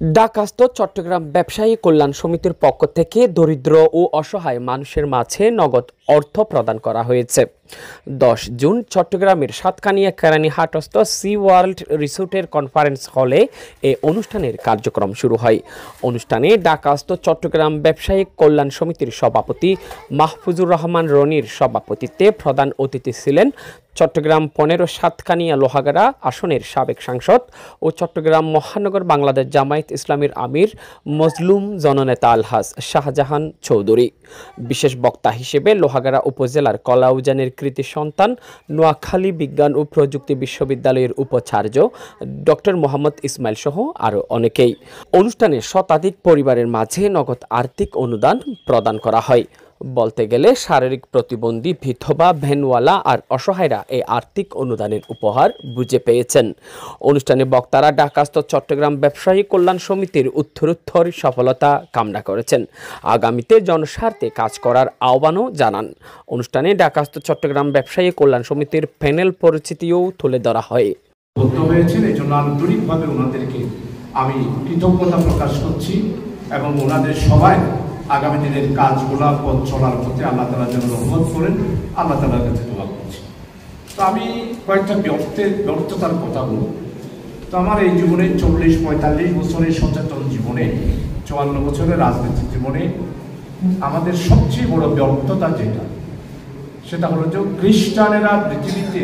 ঢাকাস্থ চট্টগ্রাম ব্যবসায়ী কল্যাণ সমিতির পক্ষ থেকে দরিদ্র ও অসহায় মানুষের মাঝে নগদ অর্থ প্রদান করা হয়েছে। 10 জুন চট্টগ্রামের সাতকানিয়া কেরানীহাটস্থ সি ওয়ার্ল্ড রিসোর্টের কনফারেন্স হলে এই অনুষ্ঠানের কার্যক্রম শুরু হয়। অনুষ্ঠানে ঢাকাস্থ চট্টগ্রাম ব্যবসায়ী কল্যাণ সমিতির সভাপতি মাহফুজুর রহমান রনির সভাপতিত্বে প্রধান অতিথি ছিলেন চট্টগ্রাম 15 সাতকানিয়া লোহাগাড়া আসনের সাবেক সাংসদ ও চট্টগ্রাম মহানগর বাংলাদেশ জামায়াত ইসলামীর আমির মজলুম জননেতা আলহাজ শাহজাহান চৌধুরী। বিশেষ বক্তা হিসেবে লোহাগাড়া উপজেলার কলাউজানের কৃতি সন্তান নোয়াখালী বিজ্ঞান ও প্রযুক্তি বিশ্ববিদ্যালয়ের উপাচার্য ডক্টর মোহাম্মদ ইসমাইল সহ আরও অনেকেই। অনুষ্ঠানে শতাধিক পরিবারের মাঝে নগদ আর্থিক অনুদান প্রদান করা হয়। বলতে গেলে শারীরিক প্রতিবন্ধী, বিধবা, ভ্যানওয়ালা আর অসহায়রা এই আর্থিক অনুদানের উপহার বুঝে পেয়েছেন। অনুষ্ঠানে বক্তারা ঢাকাস্থ চট্টগ্রাম ব্যবসায়ী কল্যাণ সমিতির উত্তরোত্তর সফলতা কামনা করেছেন। আগামীতে জনস্বার্থে কাজ করার আহ্বানও জানান। অনুষ্ঠানে ঢাকাস্থ চট্টগ্রাম ব্যবসায়ী কল্যাণ সমিতির প্যানেল পরিচিতিও তুলে ধরা হয়। এই জন্য আন্তরিকভাবে ওনাদেরকে আমি কৃতজ্ঞতা প্রকাশ করছি এবং ওনাদের সবাই আগামী দিনের কাজগুলা পথ চলার পথে আল্লাহ তাআলা যেন রহমত করেন, আল্লাহ তাআলার কাছে দোয়া করছি। তো আমি কয়েকটা ব্যর্থতার কথা বলব। তো আমার এই জীবনে 40-45 বছরের সচেতন জীবনে, 54 বছরের রাজনৈতিক জীবনে আমাদের সবচেয়ে বড় ব্যর্থতা সেটা হলো যে খ্রিস্টানেরা পৃথিবীতে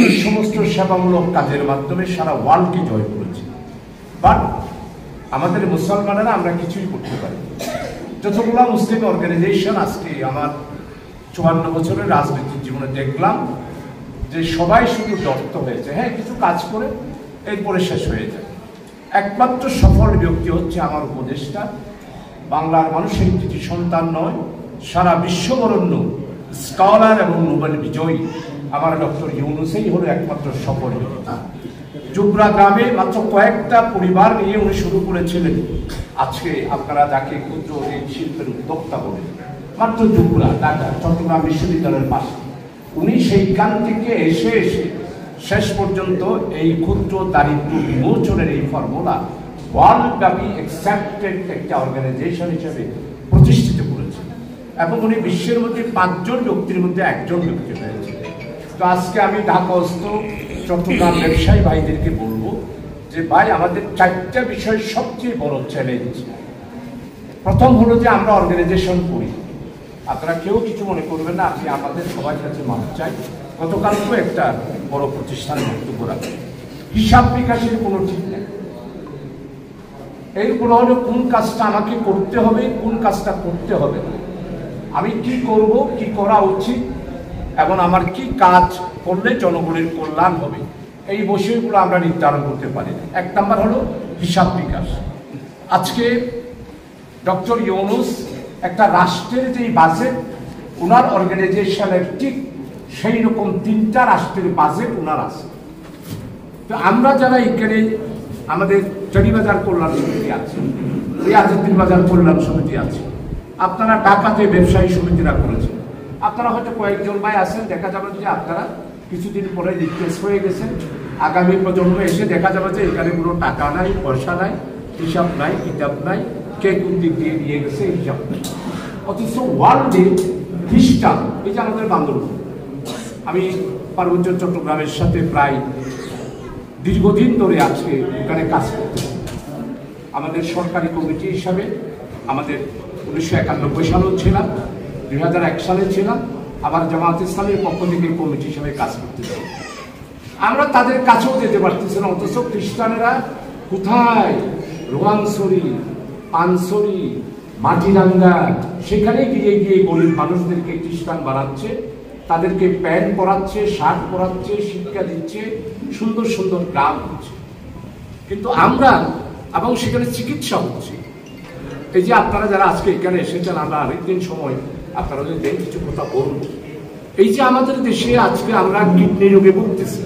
এই সমস্ত সেবামূলক কাজের মাধ্যমে সারা ওয়ার্ল্ডকে জয় করেছে, বাট আমাদের মুসলমানেরা আমরা কিছুই করতে পারি। যতগুলো মুসলিম অর্গানাইজেশন আজকে আমার 54 বছরের রাজনৈতিক জীবনে দেখলাম যে সবাই শুধু দত্ত হয়েছে, হ্যাঁ কিছু কাজ করে এরপরে শেষ হয়ে যায়। একমাত্র সফল ব্যক্তি হচ্ছে আমার উপদেষ্টা, বাংলার মানুষের কৃতি সন্তান নয়, সারা বিশ্ববরণ্য স্কলার এবং নোবেল বিজয়ী আমার ডক্টর ইউনূসই হলো একমাত্র সফল ব্যক্তি। জুবরা গ্রামে মাত্র কয়েকটা পরিবার নিয়ে উনি শুরু করেছিলেন। আজকে আপনারা যাকে ক্ষুদ্র ঋণ শিল্পের উদ্যোক্তা বলেন, মাত্র জুবরা ঢাকা চট্টগ্রাম বিশ্ববিদ্যালয়ের পাশে উনি সেইখান থেকে এসে শেষ পর্যন্ত এই ক্ষুদ্র দারিদ্র বিমোচনের এই ফর্মুলা ওয়ার্ল্ড ব্যাপী অ্যাকসেপ্টেড একটা অর্গানাইজেশন হিসেবে প্রতিষ্ঠিত করেছেন এবং উনি বিশ্বের মধ্যে 5 জন ব্যক্তির মধ্যে একজন ব্যক্তি হয়েছে। তো আজকে আমি ঢাকাস্থ চট্টগ্রাম ব্যবসায়ী ভাইদেরকে বলবো যে ভাই, আমাদের 4টা বিষয় সবচেয়ে বড় চ্যালেঞ্জ। প্রথম হলো যে আমরা অর্গানাইজেশন করি, আপনারা কেউ কিছু মনে করবেন না, আপনি আমাদের সবার কাছে মাপ চাই। গতকালকেও একটা বড় প্রতিষ্ঠান বক্তব্য রাখে, হিসাব বিকাশের কোনো ঠিক নেই। এইগুলো হলো কোন কাজটা আমাকে করতে হবে, কোন কাজটা করতে হবে না, আমি কি করব, কি করা উচিত এবং আমার কি কাজ করলে জনগণের কল্যাণ হবে, এই বিষয়গুলো আমরা নির্ধারণ করতে পারি না। 1 নাম্বার হলো হিসাব বিকাশ। আজকে ডক্টর ইউনূস একটা রাষ্ট্রের যে বাজেট, ওনার অর্গানাইজেশনের ঠিক সেই রকম 3টা রাষ্ট্রের বাজেট ওনার আছে। তো আমরা যারা এখানে আমাদের টেরিবাজার কল্যাণ সমিতি আছে, রিয়াজউদ্দিন বাজার কল্যাণ সমিতি আছে, আপনারা ঢাকাতে ব্যবসায়ী সমিতিরা করেছেন, আপনারা হয়তো কয়েকজন ভাই আছেন, দেখা যাবে যে আপনারা কিছুদিন পরে রিপ্লেস হয়ে গেছেন। আগামী প্রজন্ম এসে দেখা যাবে যে এখানে কোনো টাকা নাই, পয়সা নাই, হিসাব নাই, কিতাব নাই, কে কোন দিক দিয়ে নিয়ে গেছে হিসাব নাই। অথচ ওয়ার্ল্ডে খ্রিস্টান, এই যে আমাদের বান্দরবান, আমি পার্বত্য চট্টগ্রামের সাথে প্রায় দীর্ঘদিন ধরে আজকে এখানে কাজ করতে, আমাদের সরকারি কমিটি হিসাবে আমাদের 1991 সালেও ছিলাম, 2001 সালে ছিলাম, আবার জামায়াত ইসলামীর পক্ষ থেকে কমিটি হিসেবে কাজ করতে চাই। আমরা তাদের কাছেও যেতে পারতেছি না, অথচ খ্রিস্টানেরা কোথায় রোয়াংছড়ি, পানছড়ি, মাটিরাঙ্গা, সেখানে গিয়ে গিয়ে গরিব মানুষদেরকে খ্রিস্টান বানাচ্ছে, তাদেরকে প্যান্ট পরাচ্ছে, শার্ট পরাচ্ছে, শিক্ষা দিচ্ছে, সুন্দর সুন্দর গ্রাম হচ্ছে। কিন্তু আমরা এবং সেখানে চিকিৎসা হচ্ছে। এই যে আপনারা যারা আজকে এখানে এসেছেন, আমরা আরেকদিন সময় আপনারা যদি কিছু কথা বলুন, এই যে আমাদের দেশে আজকে আমরা কিডনি রোগে ভুগতেছি,